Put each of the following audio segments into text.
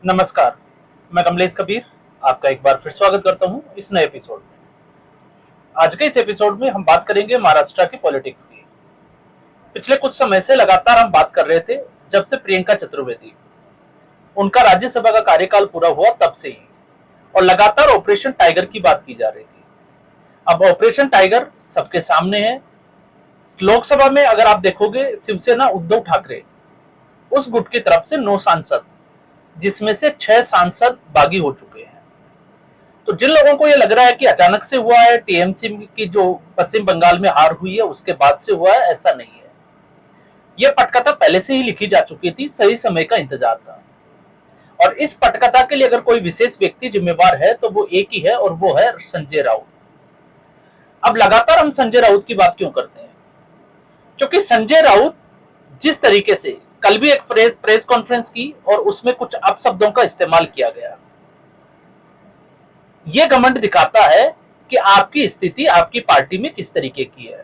नमस्कार, मैं कमलेश कबीर आपका एक बार फिर स्वागत करता हूं इस नए एपिसोड में। आज के इस एपिसोड में हम बात करेंगे महाराष्ट्र की पॉलिटिक्स की। पिछले कुछ समय से लगातार हम बात कर रहे थे, जब से प्रियंका चतुर्वेदी उनका राज्यसभा का कार्यकाल पूरा हुआ तब से ही, और लगातार ऑपरेशन टाइगर की बात की जा रही थी। अब ऑपरेशन टाइगर सबके सामने है। लोकसभा में अगर आप देखोगे, शिवसेना उद्धव ठाकरे उस गुट की तरफ से 9 सांसद, जिसमें से 6 सांसद बागी हो चुके हैं। तो जिन लोगों को ये लग रहा है कि अचानक से हुआ है, टीएमसी की जो पश्चिम बंगाल में हार हुई है उसके बाद से हुआ है, ऐसा नहीं है। ये पटकथा पहले से ही लिखी जा चुकी थी, सही समय का इंतजार था। और इस पटकथा के लिए अगर कोई विशेष व्यक्ति जिम्मेवार है तो वो एक ही है, और वो है संजय राउत। अब लगातार हम संजय राउत की बात क्यों करते हैं? क्योंकि संजय राउत जिस तरीके से कल भी एक प्रेस कॉन्फ्रेंस की और उसमें कुछ अपशब्दों का इस्तेमाल किया गया, यह घमंड दिखाता है कि आपकी स्थिति आपकी पार्टी में किस तरीके की है।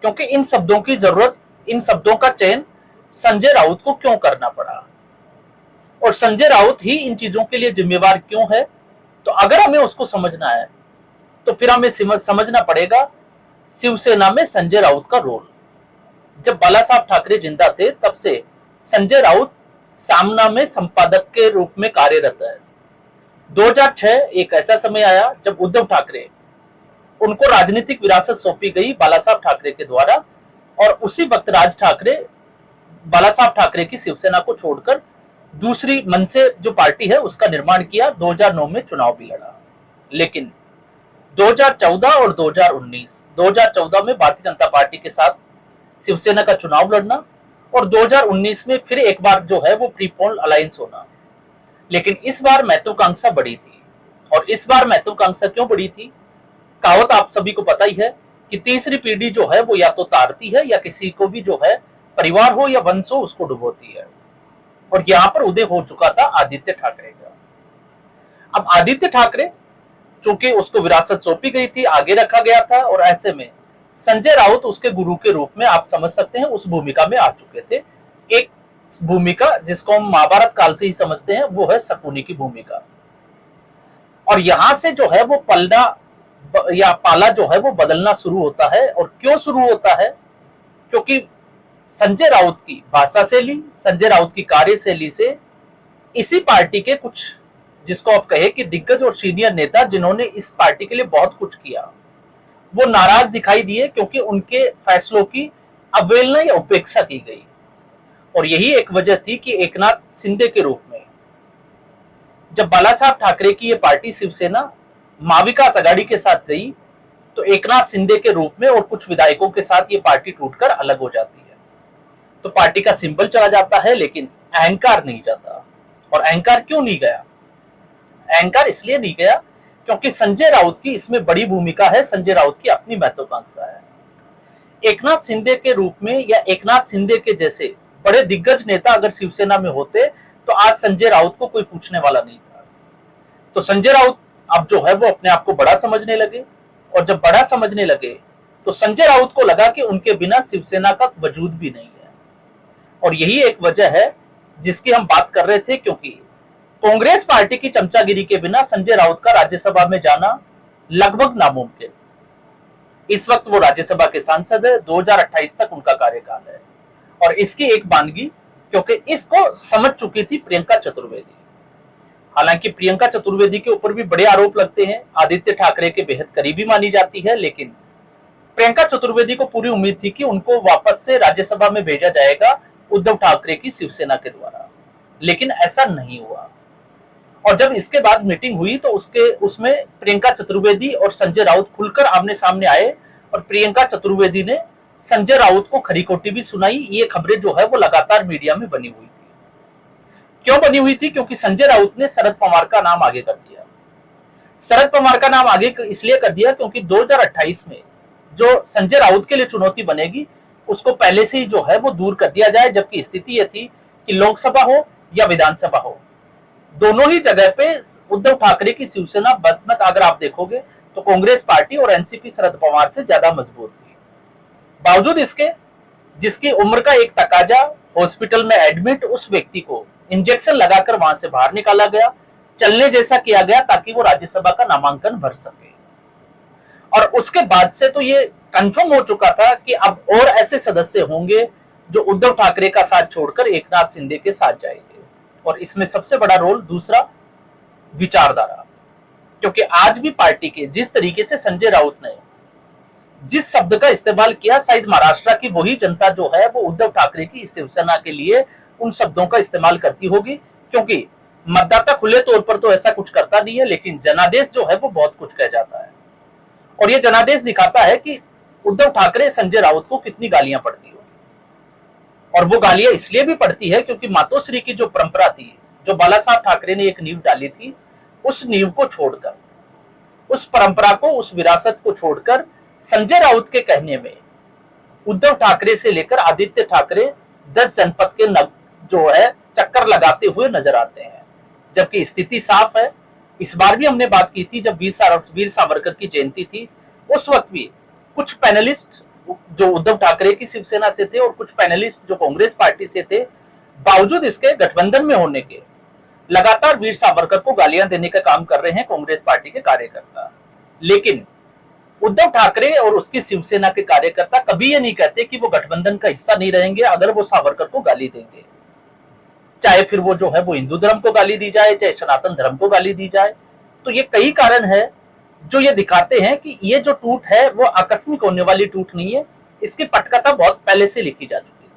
क्योंकि इन शब्दों की जरूरत, इन शब्दों का चयन संजय राउत को क्यों करना पड़ा, और संजय राउत ही इन चीजों के लिए जिम्मेवार क्यों है। तो अगर हमें उसको समझना है तो फिर हमें समझना पड़ेगा शिवसेना में संजय राउत का रोल। जब बाला साहब ठाकरे जिंदा थे तब से संजय राउत सामना में संपादक के रूप में कार्यरत है। 2006 एक ऐसा समय आया जब उद्धव ठाकरे उनको राजनीतिक विरासत सौंपी गई बाला साहब ठाकरे के द्वारा, और उसी वक्त राज ठाकरे बाला साहब ठाकरे की शिवसेना को छोड़कर दूसरी मन से जो पार्टी है उसका निर्माण किया। 2009 में चुनाव भी लड़ा, लेकिन 2014 और 2014 में भारतीय जनता पार्टी के साथ शिवसेना का चुनाव लड़ना, और 2019 में फिर एक बार जो है वो प्रीपोल अलायंस होना। लेकिन इस बार महत्वाकांक्षा बड़ी थी, और इस बार महत्वाकांक्षा क्यों बड़ी थी? कहावत आप सभी को पता ही है कि तीसरी पीढ़ी जो है वो या तो तारती है, या किसी को भी जो है परिवार हो या वंश हो उसको डुबोती है। और यहां पर उदय हो चुका था आदित्य ठाकरे का। अब आदित्य ठाकरे चूंकि उसको विरासत सौंपी गई थी, आगे रखा गया था, और ऐसे में संजय राउत उसके गुरु के रूप में आप समझ सकते हैं उस भूमिका में आ चुके थे। एक भूमिका जिसको हम महाभारत काल से ही समझते हैं, वो है शकुनी की भूमिका। और यहां से जो है वो पलड़ा या पाला जो है वो बदलना शुरू होता है। और क्यों शुरू होता है? क्योंकि संजय राउत की भाषा शैली, संजय राउत की कार्यशैली से इसी पार्टी के कुछ, जिसको आप कहे कि दिग्गज और सीनियर नेता जिन्होंने इस पार्टी के लिए बहुत कुछ किया, वो नाराज दिखाई दिए, क्योंकि उनके फैसलों की अवहेलना या उपेक्षा की गई। और यही एक वजह थी कि एकनाथ शिंदे के रूप में जब बाला साहब ठाकरे की ये पार्टी शिवसेना महाविकास आघाड़ी के साथ गई, तो एकनाथ शिंदे के रूप में और कुछ विधायकों के साथ ये पार्टी टूटकर अलग हो जाती है। तो पार्टी का सिंबल चला जाता है, लेकिन अहंकार नहीं जाता। और अहंकार क्यों नहीं गया? अहंकार इसलिए नहीं गया क्योंकि संजय राउत की इसमें बड़ी भूमिका है। संजय राउत की अपनी महत्वाकांक्षा है। एकनाथ शिंदे के रूप में, या एकनाथ शिंदे के जैसे बड़े दिग्गज नेता अगर शिवसेना में होते तो आज संजय राउत को कोई पूछने वाला नहीं था। तो संजय राउत अब जो है वो अपने आप को बड़ा समझने लगे, और जब बड़ा समझने लगे तो संजय राउत को लगा कि उनके बिना शिवसेना का वजूद भी नहीं है। और यही एक वजह है जिसकी हम बात कर रहे थे, क्योंकि कांग्रेस पार्टी की चमचागिरी के बिना संजय राउत का राज्यसभा में जाना लगभग नामुमकिन। इस वक्त वो राज्यसभा के सांसद है, 2028 तक उनका कार्यकाल है। और इसकी एक बानगी, क्योंकि इसको समझ चुकी थी प्रियंका चतुर्वेदी। हालांकि प्रियंका चतुर्वेदी के ऊपर भी बड़े आरोप लगते हैं, आदित्य ठाकरे के बेहद करीबी मानी जाती है, लेकिन प्रियंका चतुर्वेदी को पूरी उम्मीद थी कि उनको वापस से राज्यसभा में भेजा जाएगा उद्धव ठाकरे की शिवसेना के द्वारा। लेकिन ऐसा नहीं हुआ। और जब इसके बाद मीटिंग हुई तो उसमें प्रियंका चतुर्वेदी और संजय राउत खुलकर आमने सामने आए, और प्रियंका चतुर्वेदी ने संजय राउत को खरी खोटी भी सुनाई। ये खबरें जो है वो लगातार मीडिया में बनी हुई थी। क्यों बनी हुई थी? क्योंकि संजय राउत ने शरद पवार का नाम आगे कर दिया। शरद पवार का नाम आगे इसलिए कर दिया क्योंकि 2028 में जो संजय राउत के लिए चुनौती बनेगी उसको पहले से ही जो है वो दूर कर दिया जाए। जबकि स्थिति यह थी कि लोकसभा हो या विधानसभा हो, दोनों ही जगह पे उद्धव ठाकरे की शिवसेना बसमत अगर आप देखोगे तो कांग्रेस पार्टी और एनसीपी शरद पवार से ज्यादा मजबूत थी। बावजूद इसके जिसकी उम्र का एक तकाजा हॉस्पिटल में एडमिट उस व्यक्ति को इंजेक्शन लगाकर वहां से बाहर निकाला गया, चलने जैसा किया गया ताकि वो राज्यसभा का नामांकन भर सके। और उसके बाद से तो ये कंफर्म हो चुका था कि अब और ऐसे सदस्य होंगे जो उद्धव ठाकरे का साथ छोड़कर एकनाथ शिंदे के साथ जाएंगे। और इसमें सबसे बड़ा रोल दूसरा विचारधारा, क्योंकि आज भी पार्टी के जिस तरीके से संजय राउत ने जिस शब्द का इस्तेमाल किया, शायद महाराष्ट्र की वही जनता जो है वो उद्धव ठाकरे की शिवसेना के लिए उन शब्दों का इस्तेमाल करती होगी, क्योंकि मतदाता खुले तौर पर तो ऐसा कुछ करता नहीं है, लेकिन जनादेश जो है वो बहुत कुछ कह जाता है। और ये जनादेश दिखाता है कि उद्धव ठाकरे संजय राउत को कितनी गालियां पड़ती होगी। और वो गालियां इसलिए भी पड़ती है क्योंकि मातोश्री की जो परंपरा थी, जो बाला साहब ठाकरे ने एक नींव डाली थी, उस नींव को छोड़कर, उस परंपरा को, उस विरासत को छोड़कर संजय राउत के कहने में उद्धव ठाकरे से लेकर आदित्य ठाकरे 10 जनपद के जो है चक्कर लगाते हुए नजर आते हैं, जबकि स्थिति साफ है। इस बार भी हमने बात की थी जब वीर सावरकर की जयंती थी, उस वक्त भी कुछ पैनलिस्ट जो उद्धव ठाकरे की शिवसेना से थे और कुछ पैनलिस्ट जो कांग्रेस पार्टी से थे, बावजूद इसके गठबंधन में होने के लगातार वीर सावरकर को गालियां देने का काम कर रहे हैं कांग्रेस पार्टी के कार्यकर्ता। लेकिन उद्धव ठाकरे और उसकी शिवसेना के कार्यकर्ता कभी ये नहीं कहते कि वो गठबंधन का हिस्सा नहीं रहेंगे अगर वो सावरकर को गाली देंगे, चाहे फिर वो जो है वो हिंदू धर्म को गाली दी जाए, चाहे सनातन धर्म को गाली दी जाए। तो ये कई कारण है जो ये दिखाते हैं कि ये जो टूट है वो आकस्मिक होने वाली टूट नहीं है, इसकी पटकथा बहुत पहले से लिखी जा चुकी थी।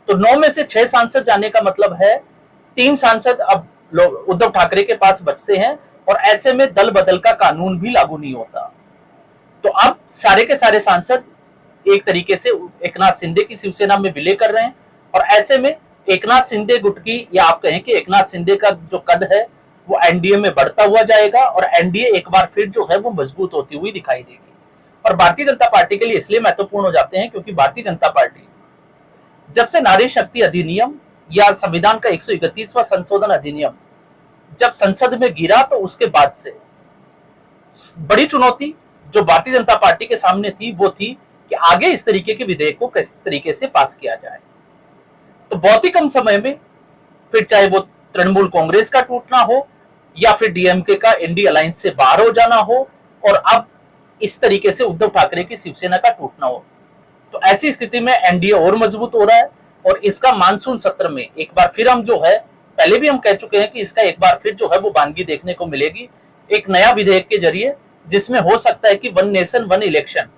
तो 9 में से 6 सांसद जाने का मतलब है 3 सांसद अब उद्धव ठाकरे के पास बचते हैं, और ऐसे में दल बदल का कानून भी लागू नहीं होता। तो अब सारे के सारे सांसद एक तरीके से एकनाथ शिंदे की शिवसेना में विलय कर रहे हैं, और ऐसे में एकनाथ शिंदे गुट की, या आप कहें कि एकनाथ शिंदे का जो कद है वो एनडीए में बढ़ता हुआ जाएगा, और एनडीए एक बार फिर जो है वो मजबूत होती हुई दिखाई देगी। और भारतीय जनता पार्टी के लिए इसलिए महत्वपूर्ण हो जाते हैं क्योंकि भारतीय जनता पार्टी जब से नारी शक्ति अधिनियम या संविधान का 131वां संशोधन अधिनियम जब संसद में गिरा, तो उसके बाद से बड़ी चुनौती जो भारतीय जनता पार्टी के सामने थी वो थी कि आगे इस तरीके के विधेयक को किस तरीके से पास किया जाए। तो बहुत ही कम समय में फिर चाहे वो तृणमूल कांग्रेस का टूटना हो या फिर डीएमके का एनडी अलायंस से बाहर हो जाना हो, और अब इस तरीके से उद्धव ठाकरे की शिवसेना का टूटना हो, तो ऐसी स्थिति में एनडीए और मजबूत हो रहा है। और इसका मानसून सत्र में एक बार फिर हम जो है, पहले भी हम कह चुके हैं कि इसका एक बार फिर जो है वो वानगी देखने को मिलेगी, एक नया विधेयक के जरिए, जिसमें हो सकता है कि 1 नेशन 1 इलेक्शन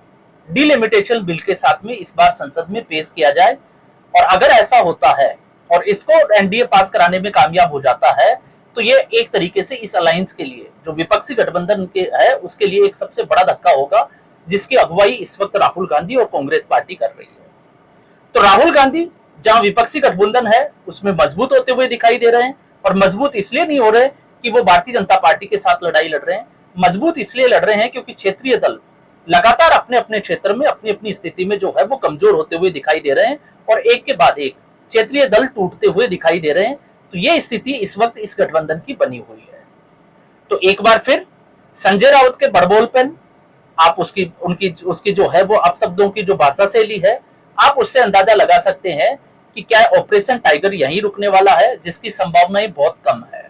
डिलिमिटेशन बिल के साथ में इस बार संसद में पेश किया जाए। और अगर ऐसा होता है और इसको एनडीए पास कराने में कामयाब हो जाता है, तो ये एक तरीके से इस अलायंस के लिए, जो विपक्षी गठबंधन के है, उसके लिए एक सबसे बड़ा धक्का होगा, जिसकी अगुवाई इस वक्त राहुल गांधी और कांग्रेस पार्टी कर रही है। तो राहुल गांधी जहां विपक्षी गठबंधन है उसमें मजबूत होते हुए दिखाई दे रहे हैं, और मजबूत इसलिए नहीं हो रहे कि वो भारतीय जनता पार्टी के साथ लड़ाई लड़ रहे हैं, मजबूत इसलिए लड़ रहे हैं क्योंकि क्षेत्रीय दल लगातार अपने अपने क्षेत्र में अपनी अपनी स्थिति में जो है वो कमजोर होते हुए दिखाई दे रहे हैं, और एक के बाद एक क्षेत्रीय दल टूटते हुए दिखाई दे रहे हैं। तो ये स्थिति इस वक्त इस गठबंधन की बनी हुई है। तो एक बार फिर संजय राउत के बड़बोलपन, आप उसकी जो है वो अपशब्दों की जो भाषा शैली है, आप उससे अंदाजा लगा सकते हैं कि क्या ऑपरेशन टाइगर यहीं रुकने वाला है, जिसकी संभावनाएं बहुत कम है।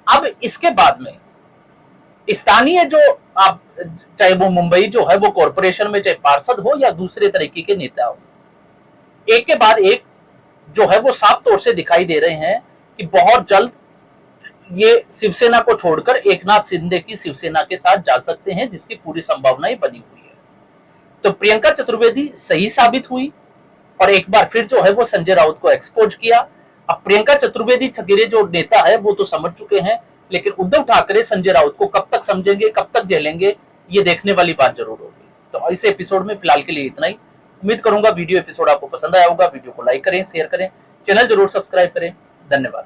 अब इसके बाद में स्थानीय जो आप, चाहे वो मुंबई जो है वो कॉरपोरेशन में चाहे पार्षद हो या दूसरे तरीके के नेता हो, एक के बाद एक जो है वो साफ तौर से दिखाई दे रहे हैं कि बहुत जल्द ये शिवसेना को छोड़कर एकनाथ शिंदे की शिवसेना के साथ जा सकते हैं, जिसकी पूरी संभावनाएं बनी हुई है। तो प्रियंका चतुर्वेदी सही साबित हुई और एक बार फिर जो है वो संजय राउत को एक्सपोज किया। अब प्रियंका चतुर्वेदी सगीरे जो नेता है वो तो समझ चुके हैं, लेकिन उद्धव ठाकरे संजय राउत को कब तक समझेंगे, कब तक झेलेंगे, ये देखने वाली बात जरूर होगी। तो इस एपिसोड में फिलहाल के लिए इतना ही। उम्मीद करूंगा वीडियो एपिसोड आपको पसंद आया होगा। वीडियो को लाइक करें, शेयर करें, चैनल जरूर सब्सक्राइब करें। धन्यवाद।